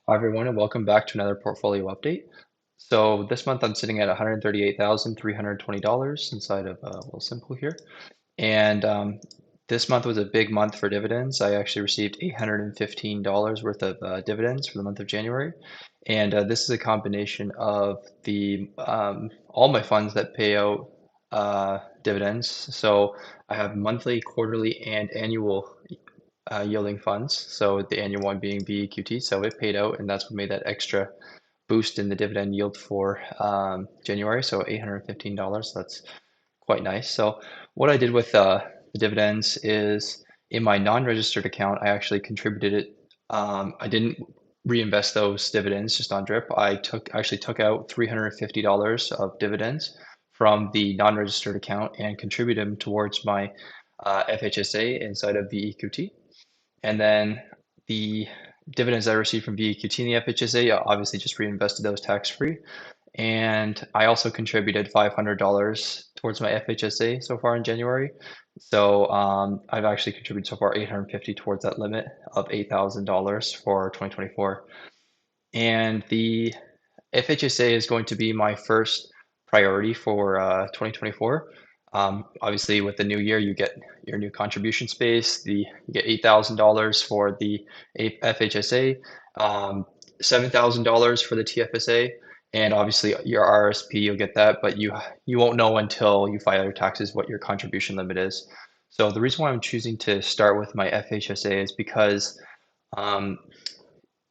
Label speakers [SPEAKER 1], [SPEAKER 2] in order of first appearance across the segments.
[SPEAKER 1] Hi everyone, and welcome back to another portfolio update. So this month I'm sitting at $138,320 inside of Wealthsimple here. And this month was a big month for dividends. I actually received $815 worth of dividends for the month of January. And this is a combination of the all my funds that pay out dividends. So I have monthly, quarterly, and annual yielding funds. So the annual one being VEQT. So it paid out, and that's what made that extra boost in the dividend yield for January. So $815. That's quite nice. So what I did with the dividends is in my non-registered account, I actually contributed it. I didn't reinvest those dividends just on drip. I actually took out $350 of dividends from the non-registered account and contributed them towards my FHSA inside of VEQT. And then the dividends I received from VEQT and the FHSA, obviously just reinvested those tax-free. And I also contributed $500 towards my FHSA so far in January. So I've actually contributed so far 850 towards that limit of $8,000 for 2024. And the FHSA is going to be my first priority for 2024. Obviously, with the new year, you get your new contribution space. You get $8,000 for the FHSA, $7,000 for the TFSA, and obviously your RSP. You'll get that, but you won't know until you file your taxes what your contribution limit is. So the reason why I'm choosing to start with my FHSA is because um,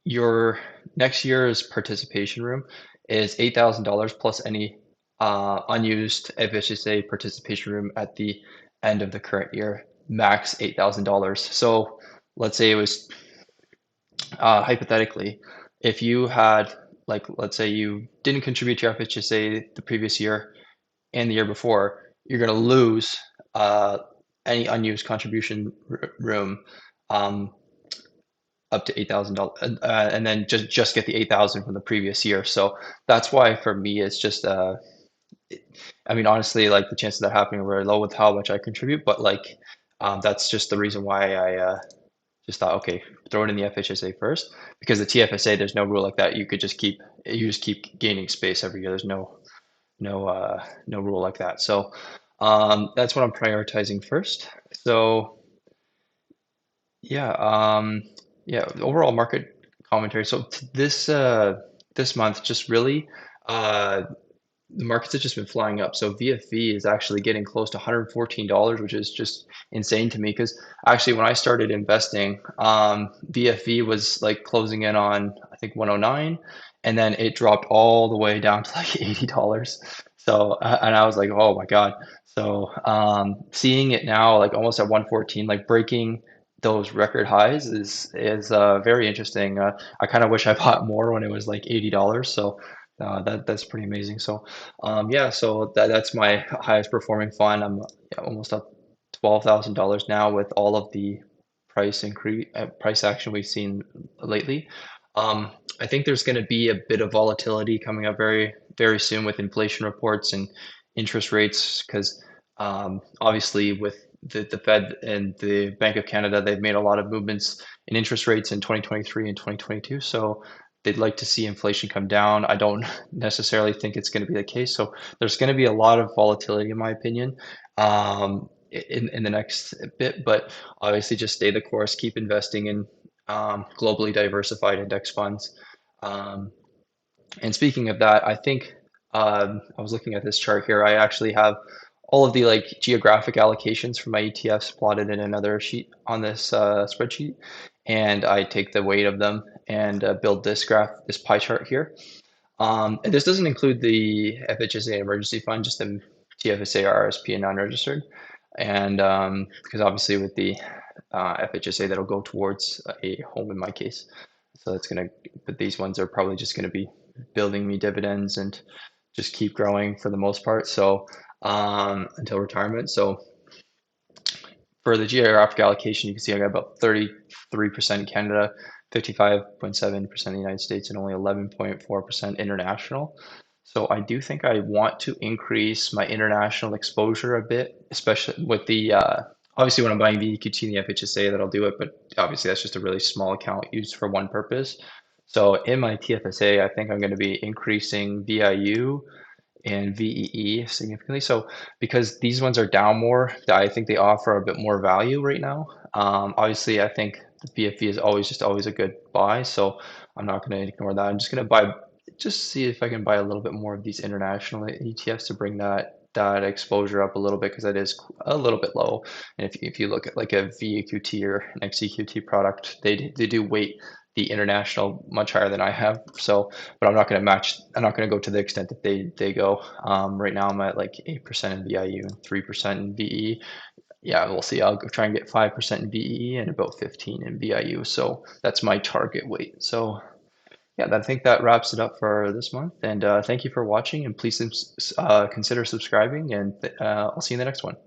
[SPEAKER 1] your next year's participation room is $8,000 plus any unused FHSA participation room at the end of the current year, max $8,000. So let's say it was hypothetically, if you had like let's say you didn't contribute to your FHSA the previous year and the year before, you're going to lose any unused contribution room. Um, Up to $8,000, and then just get the 8,000 from the previous year. So that's why for me it's just I mean honestly like the chances of that happening are very low with how much I contribute, but like that's just the reason why I just thought okay, throw it in the FHSA first because the TFSA there's no rule like that. You just keep gaining space every year. There's no rule like that. So that's what I'm prioritizing first. So yeah, yeah, the overall market commentary. So this month, just really, uh, the markets have just been flying up. So VFV is actually getting close to $114, which is just insane to me because actually when I started investing, VFV was like closing in on I think 109, and then it dropped all the way down to like $80. So and I was like, oh my God. So seeing it now like almost at 114, like breaking those record highs is very interesting. I kind of wish I bought more when it was like $80. So that's pretty amazing. So yeah, so that's my highest performing fund. I'm almost up $12,000 now with all of the price action we've seen lately. I think there's going to be a bit of volatility coming up very soon with inflation reports and interest rates because obviously with the Fed and the Bank of Canada, they've made a lot of movements in interest rates in 2023 and 2022. So they'd like to see inflation come down. I don't necessarily think it's going to be the case. So there's going to be a lot of volatility, in my opinion, in the next bit. But obviously, just stay the course, keep investing in globally diversified index funds. Um, and speaking of that, I think I was looking at this chart here. I actually have all of the like geographic allocations for my ETFs plotted in another sheet on this spreadsheet, and I take the weight of them and build this this pie chart here. And this doesn't include the FHSA emergency fund, just the TFSA, RSP, and non-registered. And because obviously with the FHSA, that'll go towards a home in my case. So that's gonna, but these ones are probably just gonna be building me dividends and just keep growing for the most part. So until retirement. So for the geographic allocation, you can see I got about 33% in Canada, 55.7% in the United States, and only 11.4% international. So I do think I want to increase my international exposure a bit, especially with the obviously when I'm buying the EQT and the FHSA, that'll do it. But obviously that's just a really small account used for one purpose. So in my TFSA, I think I'm going to be increasing VIU and VEE significantly. So because these ones are down more, I think they offer a bit more value right now. Obviously, I think the VFE is always a good buy. So I'm not going to ignore that. I'm just going to buy, just see if I can buy a little bit more of these international ETFs to bring that exposure up a little bit because that is a little bit low. And if you look at like a VEQT or an XEQT product, they do weight the international much higher than I have. So but I'm not going to match. I'm not going to go to the extent that they go. Right now I'm at like 8% in VIU and 3% in VE. Yeah, we'll see. I'll go try and get 5% in VE and about 15 in VIU. So that's my target weight. So yeah, I think that wraps it up for this month. And thank you for watching. And please consider subscribing. And I'll see you in the next one.